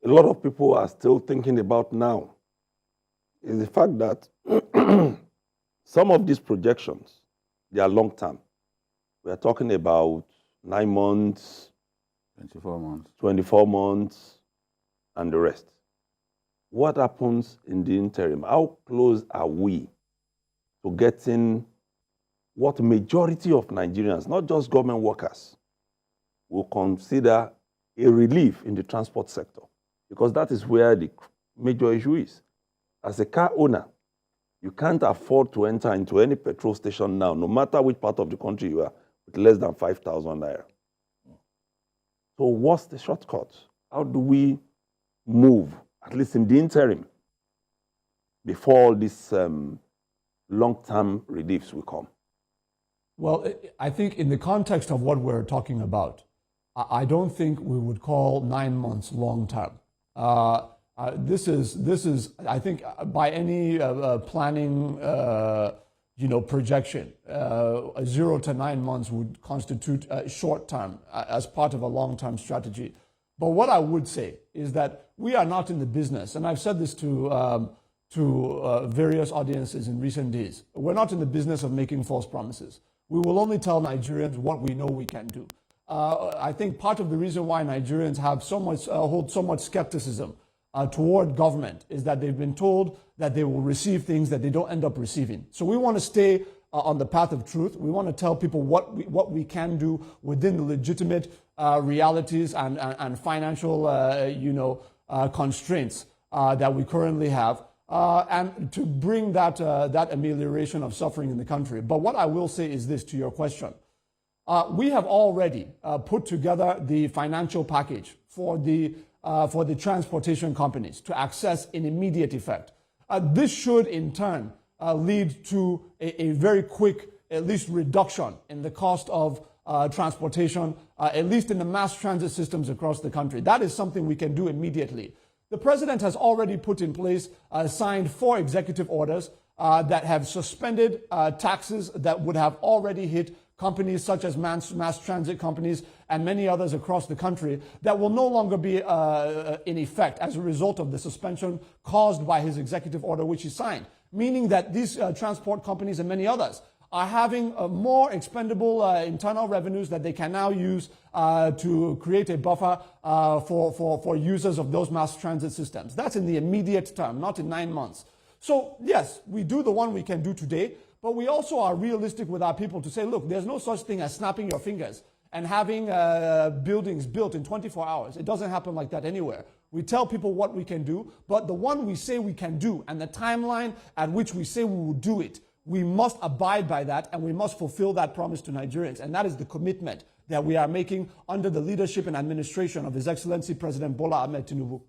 a lot of people are still thinking about now is the fact that some of these projections, they are long term. We are talking about 9 months, 24 months, and the rest. What happens in the interim? How close are we to getting what majority of Nigerians, not just government workers, will consider a relief in the transport sector? Because that is where the major issue is. As a car owner, you can't afford to enter into any petrol station now, no matter which part of the country you are, with less than 5,000 naira. So what's the shortcut? How do we move, at least in the interim, before all these long-term reliefs will come? Well, I think in the context of what we're talking about, I don't think we would call 9 months long-term. This is, I think, by any planning, projection, 0 to 9 months would constitute short-term as part of a long-term strategy. But what I would say is that we are not in the business, and I've said this to various audiences in recent days. We're not in the business of making false promises. We will only tell Nigerians what we know we can do. I think part of the reason why Nigerians have hold so much skepticism toward government is that they've been told that they will receive things that they don't end up receiving. So we want to stay on the path of truth. We want to tell people what we can do within the legitimate realities and financial constraints that we currently have, and to bring that amelioration of suffering in the country. But what I will say is this to your question. We have already put together the financial package for the transportation companies to access in immediate effect. This should in turn lead to a very quick, at least, reduction in the cost of transportation, at least in the mass transit systems across the country. That is something we can do immediately. The president has already put in place, signed 4 executive orders that have suspended taxes that would have already hit companies such as mass transit companies and many others across the country that will no longer be in effect as a result of the suspension caused by his executive order, which he signed, meaning that these transport companies and many others are having more expendable internal revenues that they can now use to create a buffer for users of those mass transit systems. That's in the immediate term, not in 9 months. So yes, we do the one we can do today, but we also are realistic with our people to say, look, there's no such thing as snapping your fingers and having buildings built in 24 hours. It doesn't happen like that anywhere. We tell people what we can do, but the one we say we can do and the timeline at which we say we will do it, we must abide by that, and we must fulfill that promise to Nigerians. And that is the commitment that we are making under the leadership and administration of His Excellency President Bola Ahmed Tinubu.